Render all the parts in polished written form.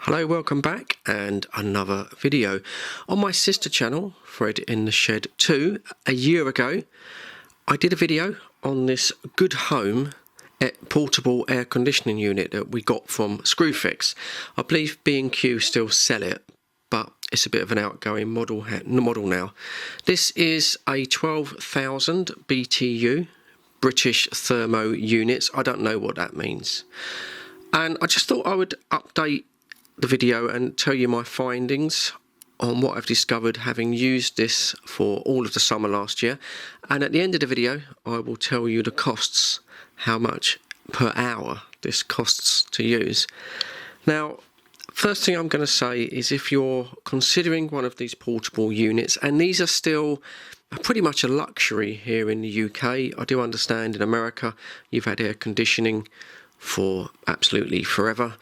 Hello, welcome back, and another video. On my sister channel, Fred in the Shed 2, a year ago, I did a video on this GoodHome portable air conditioning unit that we got from Screwfix. I believe B&Q still sell it, but it's a bit of an outgoing model now. This is a 12,000 BTU, British thermo units. I don't know what that means. And I just thought I would update the video and tell you my findings on what I've discovered having used this for all of the summer last year. And at the end of the video I will tell you the costs, how much per hour this costs to use. Now, first thing I'm going to say is, if you're considering one of these portable units, and these are still pretty much a luxury here in the UK. I do understand in America you've had air conditioning for absolutely forever.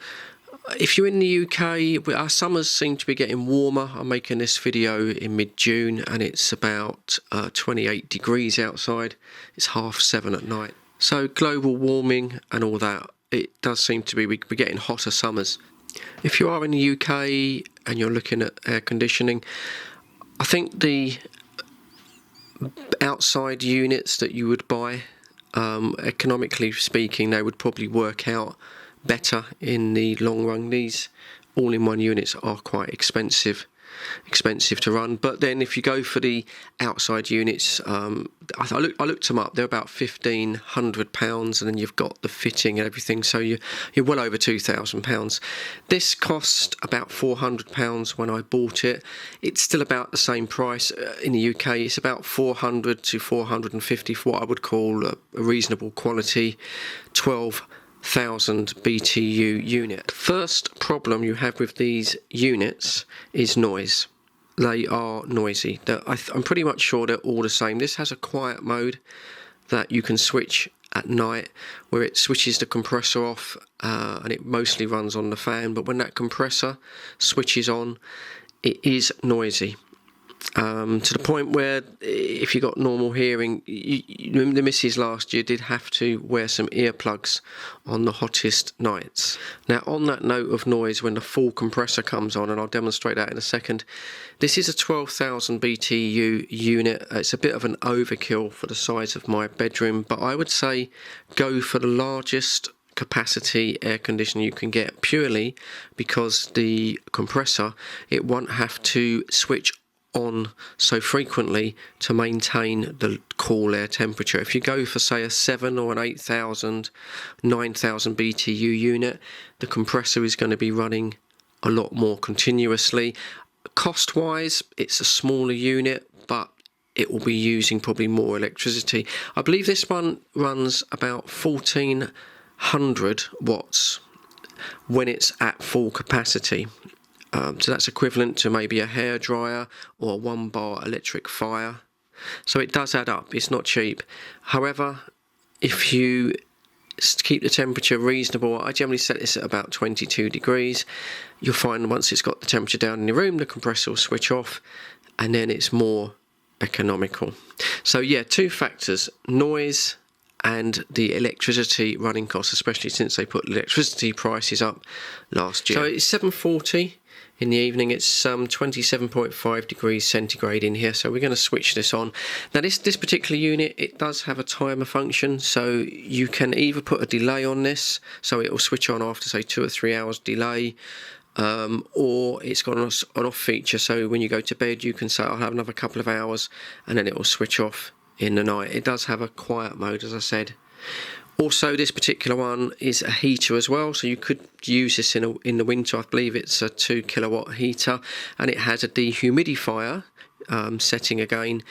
If you're in the UK, our summers seem to be getting warmer. I'm making this video in mid-June and it's about 28 degrees outside. It's 7:30 at night. So global warming and all that, it does seem to be, we're getting hotter summers. If you are in the UK and you're looking at air conditioning, I think the outside units that you would buy, economically speaking, they would probably work out better in the long run. These all-in-one units are quite expensive to run, but then if you go for the outside units, I looked them up, they're about £1,500, and then you've got the fitting and everything, so you're well over £2,000. This cost about £400 when I bought it. It's still about the same price in the UK. It's about 400 to 450 for what I would call a reasonable quality 12,000 BTU unit. First problem you have with these units is noise. They are noisy. I'm pretty much sure they're all the same. This has a quiet mode that you can switch at night, where it switches the compressor off, and it mostly runs on the fan, but when that compressor switches on, it is noisy. To the point where, if you got normal hearing, the missus last year did have to wear some earplugs on the hottest nights. Now, on that note of noise, when the full compressor comes on, and I'll demonstrate that in a second, this is a 12,000 BTU unit. It's a bit of an overkill for the size of my bedroom, but I would say go for the largest capacity air conditioner you can get, purely because the compressor, it won't have to switch on so frequently to maintain the cool air temperature. If you go for, say, a 7 or an 8,000, 9,000 BTU unit, the compressor is going to be running a lot more continuously. Cost wise, it's a smaller unit, but it will be using probably more electricity. I believe this one runs about 1400 watts when it's at full capacity. So that's equivalent to maybe a hairdryer or a 1-bar electric fire. So it does add up, it's not cheap. However, if you keep the temperature reasonable, I generally set this at about 22 degrees. You'll find once it's got the temperature down in the room, the compressor will switch off, and then it's more economical. So yeah, two factors: noise and the electricity running costs, especially since they put electricity prices up last year. So it's 7:40 in the evening. It's 27.5 degrees centigrade in here, so we're going to switch this on. Now this particular unit, it does have a timer function, so you can either put a delay on this, so it will switch on after, say, 2 or 3 hours delay, or it's got an off feature, so when you go to bed you can say, I'll have another couple of hours, and then it will switch off in the night. It does have a quiet mode, as I said. Also, this particular one is a heater as well, so you could use this in the winter. I believe it's a 2 kilowatt heater, and it has a dehumidifier setting again.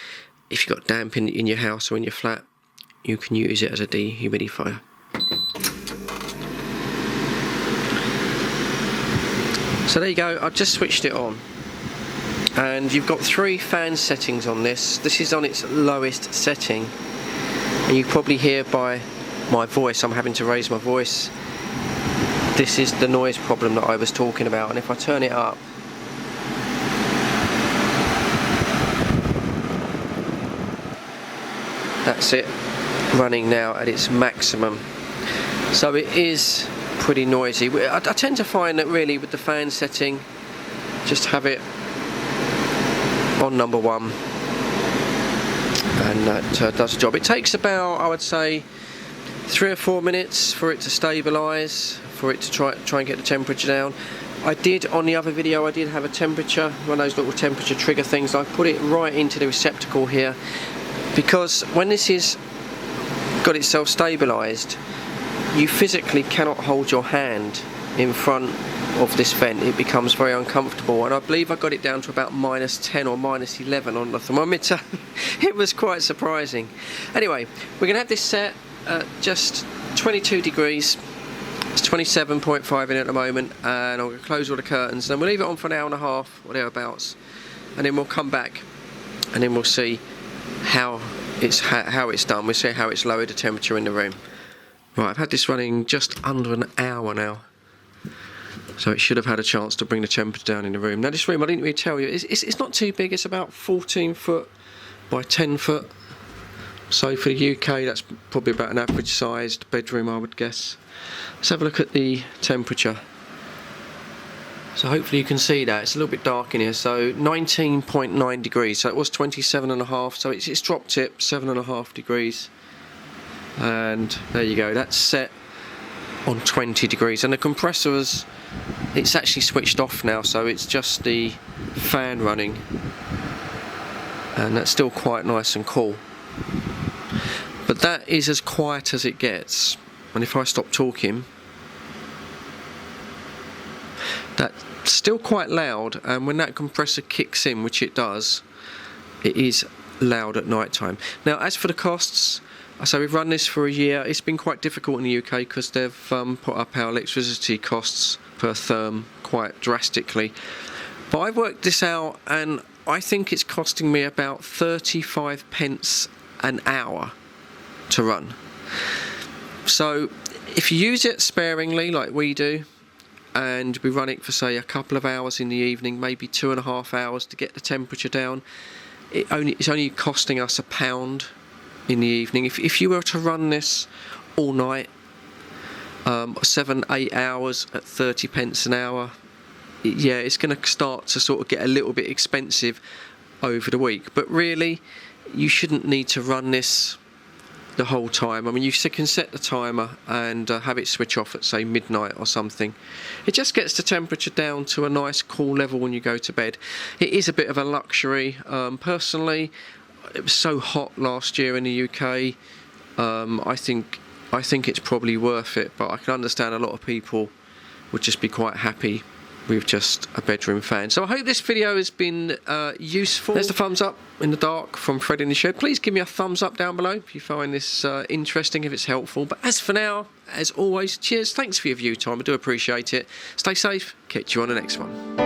If you've got damp in your house or in your flat, you can use it as a dehumidifier. So there you go, I've just switched it on. And you've got 3 fan settings on this. This is on its lowest setting, and you probably hear by my voice, I'm having to raise my voice. This is the noise problem that I was talking about, and if I turn it up, that's it running now at its maximum. So it is pretty noisy. I tend to find that really with the fan setting, just have it on number 1 and that does the job. It takes about, I would say, 3 or 4 minutes for it to stabilise, for it to try and get the temperature down. I did, on the other video, I did have a temperature, one of those little temperature trigger things. I put it right into the receptacle here, because when this is got itself stabilised, you physically cannot hold your hand in front of this vent. It becomes very uncomfortable, and I believe I got it down to about -10 or -11 on the thermometer. It was quite surprising. Anyway, we're going to have this set at just 22 degrees. It's 27.5 in at the moment, and I'm going to close all the curtains, and we'll leave it on for an hour and a half or thereabouts, and then we'll come back and then we'll see how it's done. We'll see how it's lowered the temperature in the room. Right, I've had this running just under an hour now, so it should have had a chance to bring the temperature down in the room. Now this room, I didn't really tell you, it's not too big. It's about 14 foot by 10 foot. So for the UK, that's probably about an average sized bedroom, I would guess. Let's have a look at the temperature. So hopefully you can see that. It's a little bit dark in here. So 19.9 degrees. So it was 27.5. So it's dropped it 7.5 degrees. And there you go. That's set on 20 degrees. And the compressor it's actually switched off now. So it's just the fan running. And that's still quite nice and cool. But that is as quiet as it gets. And if I stop talking, that's still quite loud, and when that compressor kicks in, which it does, it is loud at night time. Now as for the costs, so we've run this for a year. It's been quite difficult in the UK because they've put up our electricity costs per therm quite drastically. But I've worked this out, and I think it's costing me about 35 pence an hour to run. So if you use it sparingly like we do, and we run it for say a couple of hours in the evening, maybe 2.5 hours to get the temperature down, it's only costing us £1 in the evening. If you were to run this all night, 7-8 hours at 30 pence an hour, yeah, it's going to start to sort of get a little bit expensive over the week. But really, you shouldn't need to run this the whole time. I mean, you can set the timer and have it switch off at say midnight or something. It just gets the temperature down to a nice cool level when you go to bed. It is a bit of a luxury. Personally, it was so hot last year in the UK. I think it's probably worth it, but I can understand a lot of people would just be quite happy with just a bedroom fan. So I hope this video has been useful. There's the thumbs up in the dark from Fred in the Shed. Please give me a thumbs up down below if you find this interesting, if it's helpful. But as for now, as always, cheers, thanks for your view time, I do appreciate it. Stay safe, catch you on the next one.